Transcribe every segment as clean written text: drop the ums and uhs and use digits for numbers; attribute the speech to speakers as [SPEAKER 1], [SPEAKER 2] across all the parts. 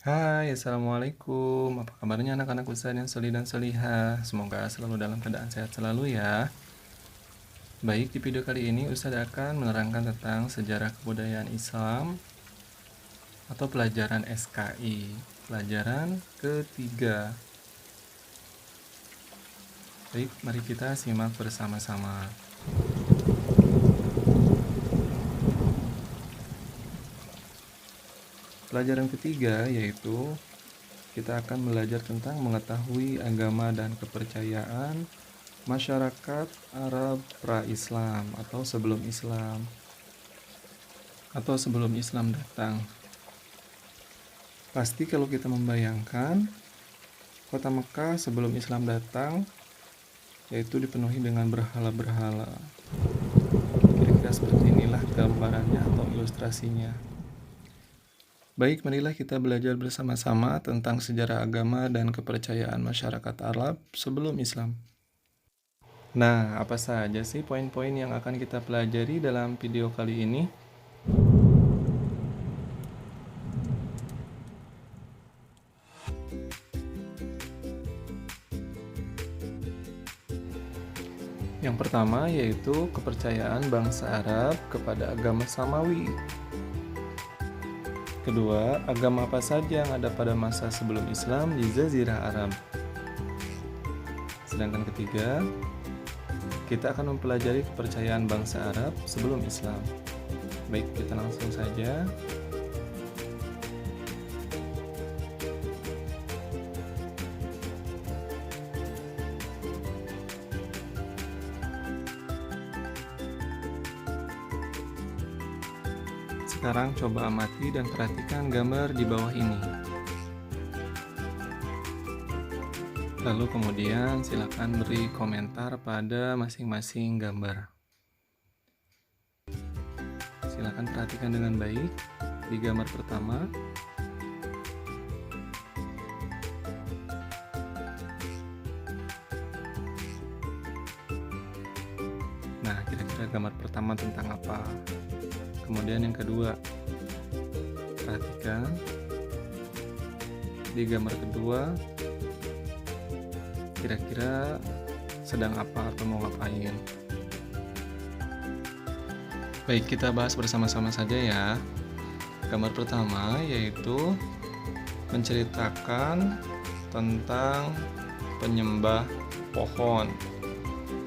[SPEAKER 1] Hai, Assalamualaikum. Apa kabarnya anak-anak Ustadz yang solih dan solihah? Semoga selalu dalam keadaan sehat selalu ya. Baik, di video kali ini Ustadz akan menerangkan tentang sejarah kebudayaan Islam atau pelajaran SKI, pelajaran ketiga. Baik, mari kita simak bersama-sama. Pelajaran ketiga yaitu kita akan belajar tentang mengetahui agama dan kepercayaan masyarakat Arab pra-Islam atau sebelum Islam datang. Pasti kalau kita membayangkan kota Mekah sebelum Islam datang yaitu dipenuhi dengan berhala-berhala. Kira-kira seperti inilah gambarannya atau ilustrasinya. Baik, marilah kita belajar bersama-sama tentang sejarah agama dan kepercayaan masyarakat Arab sebelum Islam. Nah, apa saja sih poin-poin yang akan kita pelajari dalam video kali ini? Yang pertama yaitu kepercayaan bangsa Arab kepada agama Samawi. Kedua, agama apa saja yang ada pada masa sebelum Islam di Jazirah Arab. Sedangkan ketiga, kita akan mempelajari kepercayaan bangsa Arab sebelum Islam. Baik, kita langsung saja. Sekarang coba amati dan perhatikan gambar di bawah ini. Lalu kemudian silakan beri komentar pada masing-masing gambar. Silakan perhatikan dengan baik di gambar pertama. Nah, kira-kira gambar pertama tentang apa? Kemudian yang kedua, perhatikan di gambar kedua kira-kira sedang apa atau mau ngapain. Baik, kita bahas bersama-sama saja ya. Gambar pertama yaitu menceritakan tentang penyembah pohon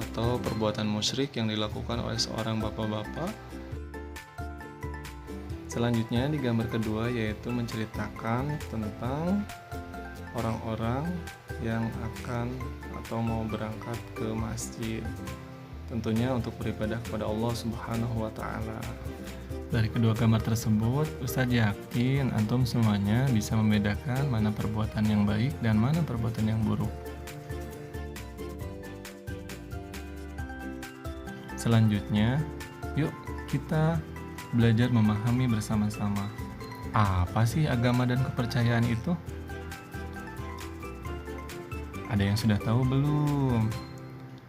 [SPEAKER 1] atau perbuatan musyrik yang dilakukan oleh seorang bapak-bapak. Selanjutnya di gambar kedua yaitu menceritakan tentang orang-orang yang akan atau mau berangkat ke masjid, tentunya untuk beribadah kepada Allah Subhanahu wa Ta'ala. Dari kedua gambar tersebut, Ustadz yakin antum semuanya bisa membedakan mana perbuatan yang baik dan mana perbuatan yang buruk. Selanjutnya, yuk kita belajar memahami bersama-sama. Apa sih agama dan kepercayaan itu? Ada yang sudah tahu belum?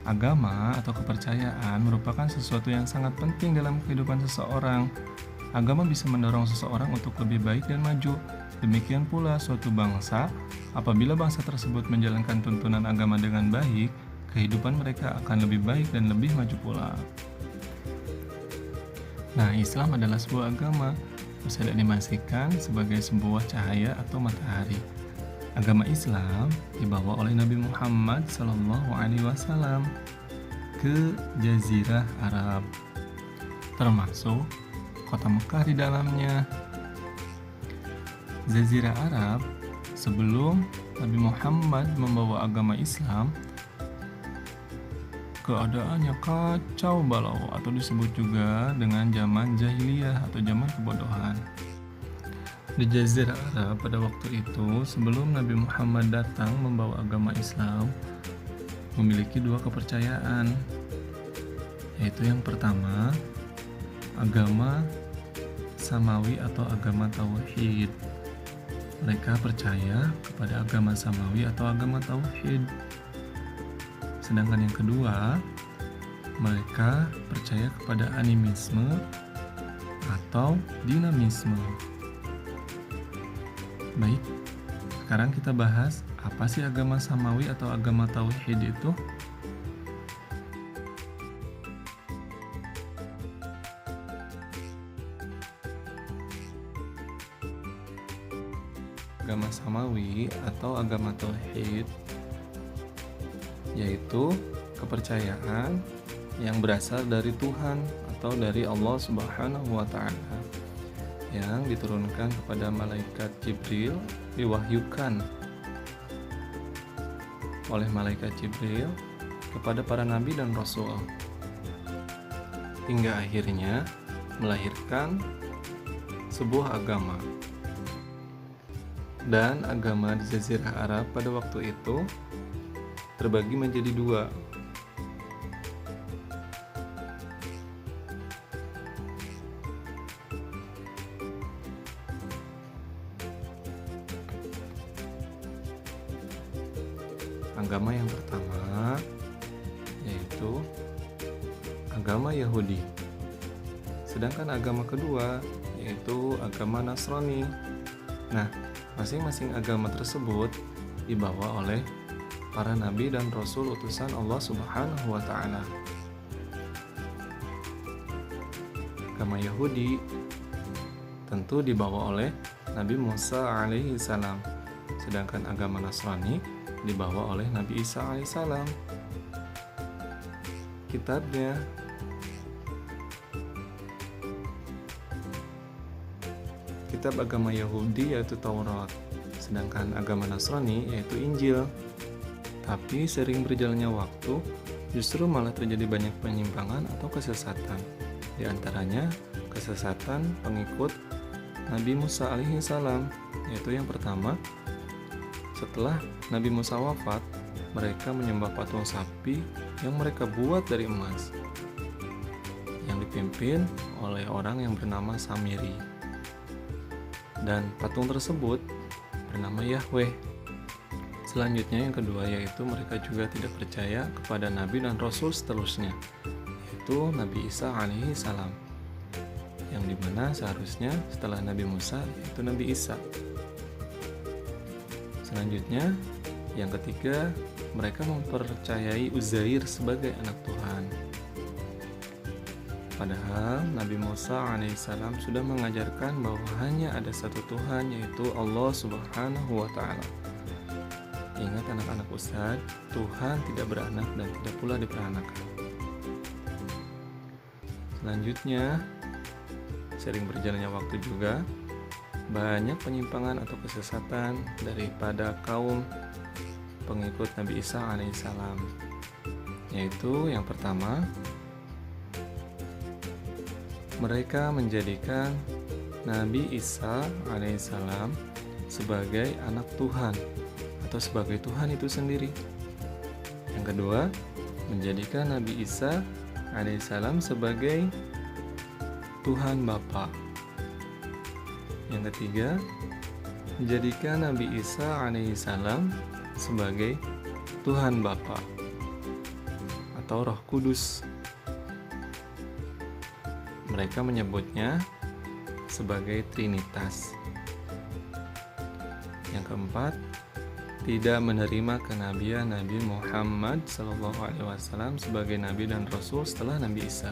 [SPEAKER 1] Agama atau kepercayaan merupakan sesuatu yang sangat penting dalam kehidupan seseorang. Agama bisa mendorong seseorang untuk lebih baik dan maju. Demikian pula suatu bangsa, apabila bangsa tersebut menjalankan tuntunan agama dengan baik, kehidupan mereka akan lebih baik dan lebih maju pula. Nah, Islam adalah sebuah agama, bisa dianimasikan sebagai sebuah cahaya atau matahari. Agama Islam dibawa oleh Nabi Muhammad SAW ke Jazirah Arab, termasuk kota Mekah di dalamnya. Jazirah Arab sebelum Nabi Muhammad membawa agama Islam, keadaannya kacau balau atau disebut juga dengan zaman jahiliyah atau zaman kebodohan. Di Jazirah Arab pada waktu itu sebelum Nabi Muhammad datang membawa agama Islam memiliki dua kepercayaan, yaitu yang pertama agama Samawi atau agama Tauhid. Mereka percaya kepada agama Samawi atau agama Tauhid. Sedangkan yang kedua, mereka percaya kepada animisme atau dinamisme. Baik, sekarang kita bahas apa sih agama samawi atau agama tauhid itu? Agama samawi atau agama tauhid yaitu kepercayaan yang berasal dari Tuhan atau dari Allah Subhanahu wa taala yang diturunkan kepada malaikat Jibril, diwahyukan oleh malaikat Jibril kepada para nabi dan rasul hingga akhirnya melahirkan sebuah agama. Dan agama di Jazirah Arab pada waktu itu terbagi menjadi dua. Agama yang pertama yaitu agama Yahudi. Sedangkan agama kedua yaitu agama Nasrani. Nah, masing-masing agama tersebut dibawa oleh para nabi dan rasul utusan Allah Subhanahu wa taala. Agama Yahudi tentu dibawa oleh Nabi Musa alaihi salam, sedangkan agama Nasrani dibawa oleh Nabi Isa alaihi salam. Kitabnya kitab agama Yahudi yaitu Taurat, sedangkan agama Nasrani yaitu Injil. Tapi sering berjalannya waktu, justru malah terjadi banyak penyimpangan atau kesesatan. Di antaranya kesesatan pengikut Nabi Musa alaihi salam, yaitu yang pertama, setelah Nabi Musa wafat, mereka menyembah patung sapi yang mereka buat dari emas, yang dipimpin oleh orang yang bernama Samiri. Dan patung tersebut bernama Yahweh. Selanjutnya yang kedua yaitu mereka juga tidak percaya kepada Nabi dan Rasul seterusnya, yaitu Nabi Isa alaihi salam, yang dimana seharusnya setelah Nabi Musa yaitu Nabi Isa. Selanjutnya yang ketiga, mereka mempercayai Uzair sebagai anak Tuhan. Padahal Nabi Musa alaihissalam sudah mengajarkan bahwa hanya ada satu Tuhan, yaitu Allah Subhanahu wa ta'ala. Ingat anak-anak Ustadz, Tuhan tidak beranak dan tidak pula diperanakan. Selanjutnya, sering berjalannya waktu juga, banyak penyimpangan atau kesesatan daripada kaum pengikut Nabi Isa alaihissalam, yaitu yang pertama, mereka menjadikan Nabi Isa alaihissalam sebagai anak Tuhan atau sebagai Tuhan itu sendiri. Yang kedua, menjadikan Nabi Isa alaihissalam sebagai Tuhan Bapa. Yang ketiga, menjadikan Nabi Isa alaihissalam sebagai Tuhan Bapa atau Roh Kudus. Mereka menyebutnya sebagai Trinitas. Yang keempat, tidak menerima kenabian Nabi Muhammad SAW sebagai Nabi dan Rasul setelah Nabi Isa.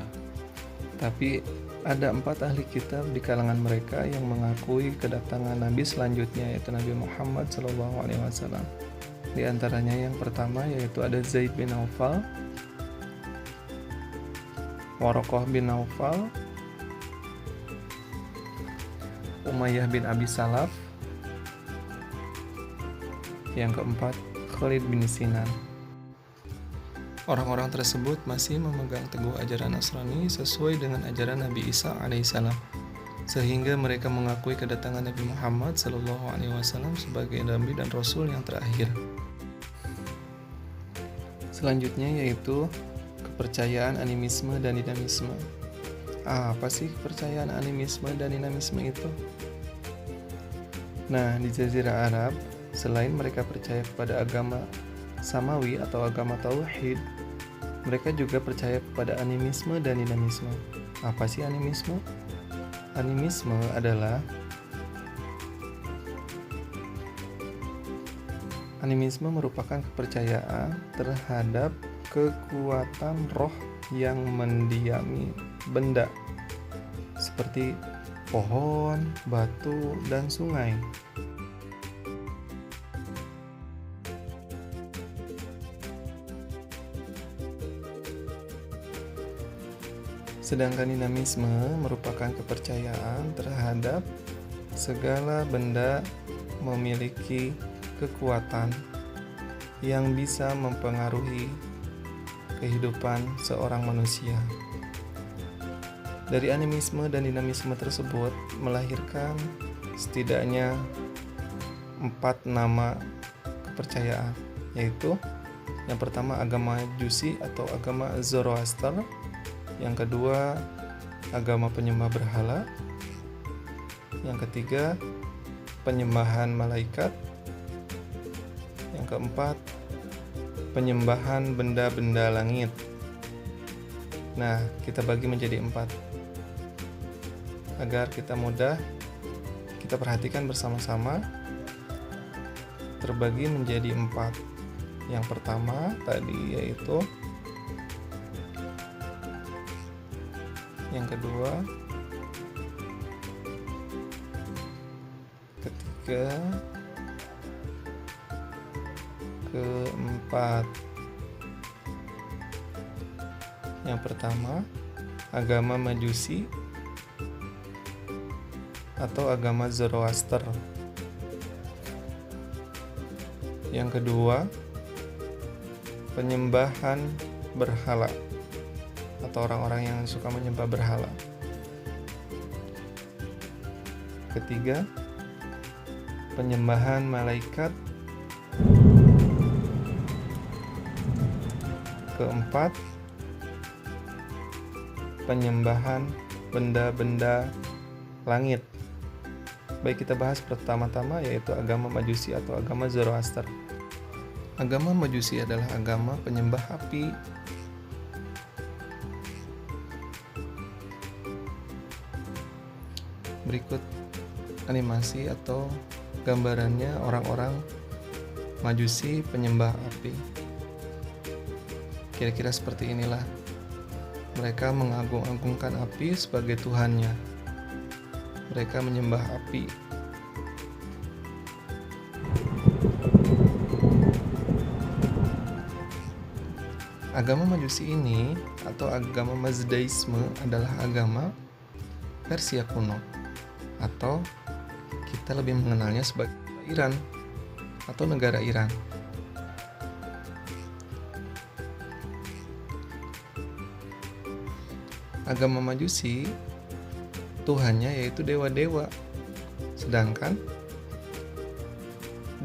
[SPEAKER 1] Tapi ada 4 ahli kitab di kalangan mereka yang mengakui kedatangan Nabi selanjutnya, yaitu Nabi Muhammad SAW. Di antaranya yang pertama yaitu ada Zaid bin Naufal, Waraqah bin Naufal, Umayyah bin Abi Salaf. Yang keempat, Khalid bin Sinan. Orang-orang tersebut masih memegang teguh ajaran Nasrani sesuai dengan ajaran Nabi Isa alaihissalam, sehingga mereka mengakui kedatangan Nabi Muhammad SAW sebagai Nabi dan Rasul yang terakhir. Selanjutnya yaitu kepercayaan animisme dan dinamisme. Apa sih kepercayaan animisme dan dinamisme itu? Nah, di Jazirah Arab, selain mereka percaya kepada agama Samawi atau agama Tauhid, mereka juga percaya kepada animisme dan dinamisme. Apa sih animisme? Animisme adalah Animisme merupakan kepercayaan terhadap kekuatan roh yang mendiami benda seperti pohon, batu, dan sungai. Sedangkan dinamisme merupakan kepercayaan terhadap segala benda memiliki kekuatan yang bisa mempengaruhi kehidupan seorang manusia. Dari animisme dan dinamisme tersebut melahirkan setidaknya 4 nama kepercayaan, yaitu yang pertama agama Majusi atau agama Zoroaster, yang kedua agama penyembah berhala, yang ketiga penyembahan malaikat, yang keempat penyembahan benda-benda langit. Nah, kita bagi menjadi 4 agar kita mudah kita perhatikan bersama-sama. Terbagi menjadi 4. Yang pertama tadi yaitu, yang kedua, ketiga, keempat. Yang pertama, agama Majusi atau agama Zoroaster. Yang kedua, penyembahan berhala atau orang-orang yang suka menyembah berhala. Ketiga, penyembahan malaikat. Keempat, penyembahan benda-benda langit. Baik, kita bahas pertama-tama yaitu agama Majusi atau agama Zoroaster. Agama Majusi adalah agama penyembah api. Berikut animasi atau gambarannya orang-orang Majusi penyembah api. Kira-kira seperti inilah. Mereka mengagung-agungkan api sebagai Tuhannya. Mereka menyembah api. Agama Majusi ini atau agama Mazdaisme adalah agama Persia kuno, atau kita lebih mengenalnya sebagai Iran atau negara Iran. Agama Majusi Tuhannya yaitu dewa-dewa, sedangkan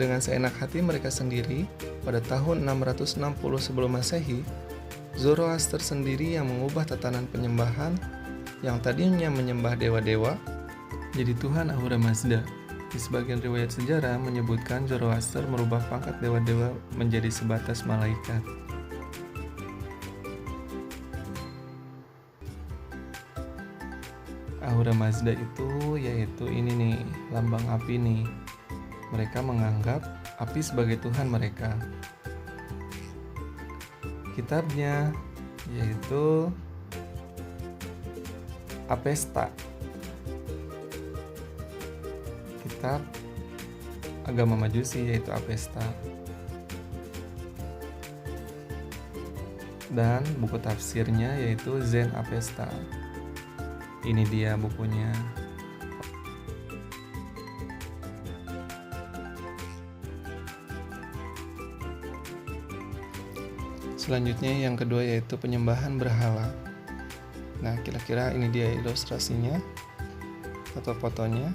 [SPEAKER 1] dengan seenak hati mereka sendiri pada tahun 660 sebelum Masehi, Zoroaster sendiri yang mengubah tatanan penyembahan yang tadinya menyembah dewa-dewa jadi Tuhan Ahura Mazda. Di sebagian riwayat sejarah menyebutkan Zoroaster merubah pangkat dewa-dewa menjadi sebatas malaikat. Ahura Mazda itu yaitu ini nih, lambang api nih. Mereka menganggap api sebagai Tuhan mereka. Kitabnya yaitu Avesta. Kitab agama Majusi yaitu Avesta. Dan buku tafsirnya yaitu Zen Avesta. Ini dia bukunya. Selanjutnya yang kedua yaitu penyembahan berhala. Nah, kira-kira ini dia ilustrasinya atau fotonya.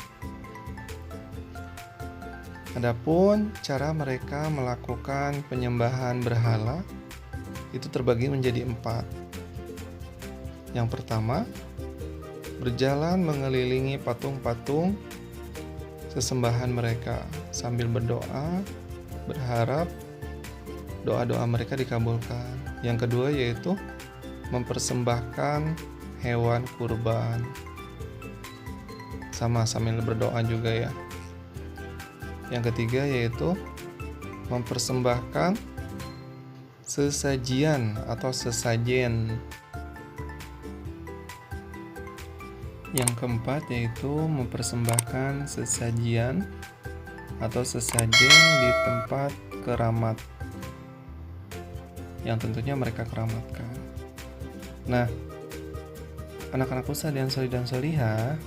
[SPEAKER 1] Adapun cara mereka melakukan penyembahan berhala itu terbagi menjadi 4. Yang pertama, berjalan mengelilingi patung-patung sesembahan mereka sambil berdoa, berharap doa-doa mereka dikabulkan. Yang kedua yaitu mempersembahkan hewan kurban, sama sambil berdoa juga ya. Yang ketiga yaitu mempersembahkan sesajian atau sesajen. Yang keempat yaitu mempersembahkan sesajian atau sesajen di tempat keramat yang tentunya mereka keramatkan. Nah, anak-anak Musa dan Solih dan Solihah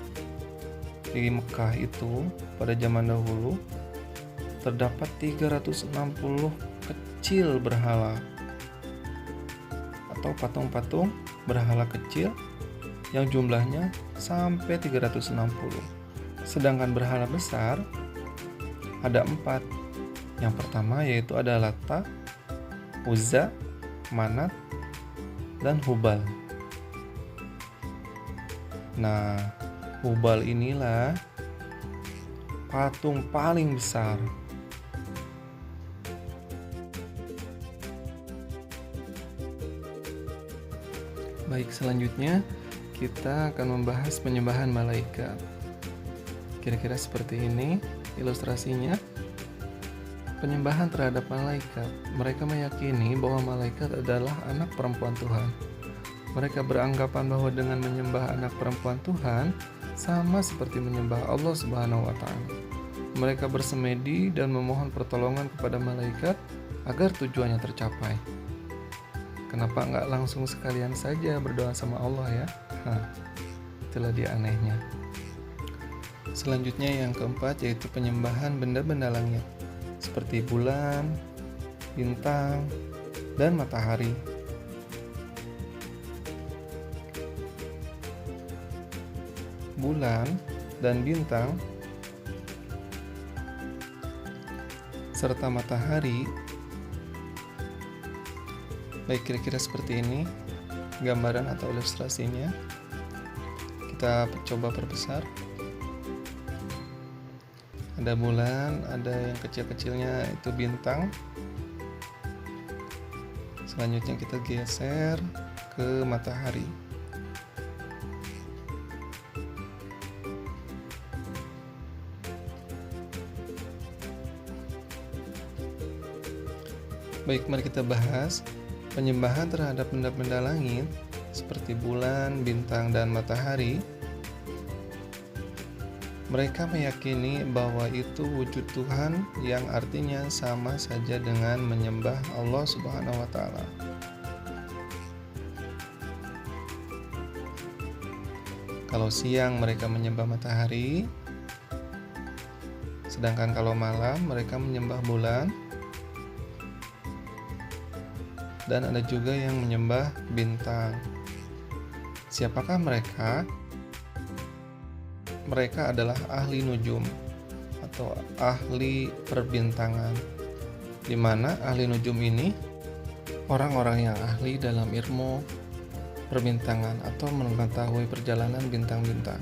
[SPEAKER 1] di Mekah itu pada zaman dahulu terdapat 360 kecil berhala atau patung-patung berhala kecil yang jumlahnya sampai 360. Sedangkan berhala besar ada 4. Yang pertama yaitu ada Lata, Uzza, Manat, dan Hubal. Nah, Hubal inilah patung paling besar. Baik, selanjutnya kita akan membahas penyembahan malaikat. Kira-kira seperti ini ilustrasinya. Penyembahan terhadap malaikat. Mereka meyakini bahwa malaikat adalah anak perempuan Tuhan. Mereka beranggapan bahwa dengan menyembah anak perempuan Tuhan sama seperti menyembah Allah Subhanahu wa Ta'ala. Mereka bersemedi dan memohon pertolongan kepada malaikat agar tujuannya tercapai. Kenapa nggak langsung sekalian saja berdoa sama Allah ya? Itulah dia anehnya. Selanjutnya yang keempat yaitu penyembahan benda-benda langit seperti bulan, bintang, dan matahari. Bulan dan bintang serta matahari. Baik, kira-kira seperti ini gambaran atau ilustrasinya. Kita coba perbesar. Ada bulan, ada yang kecil-kecilnya itu bintang. Selanjutnya kita geser ke matahari. Baik, mari kita bahas penyembahan terhadap benda-benda langit seperti bulan, bintang, dan matahari. Mereka meyakini bahwa itu wujud Tuhan yang artinya sama saja dengan menyembah Allah Subhanahu wa Ta'ala. Kalau siang mereka menyembah matahari, sedangkan kalau malam mereka menyembah bulan, dan ada juga yang menyembah bintang. Siapakah mereka? Mereka adalah ahli nujum atau ahli perbintangan, di mana ahli nujum ini orang-orang yang ahli dalam ilmu perbintangan atau mengetahui perjalanan bintang-bintang.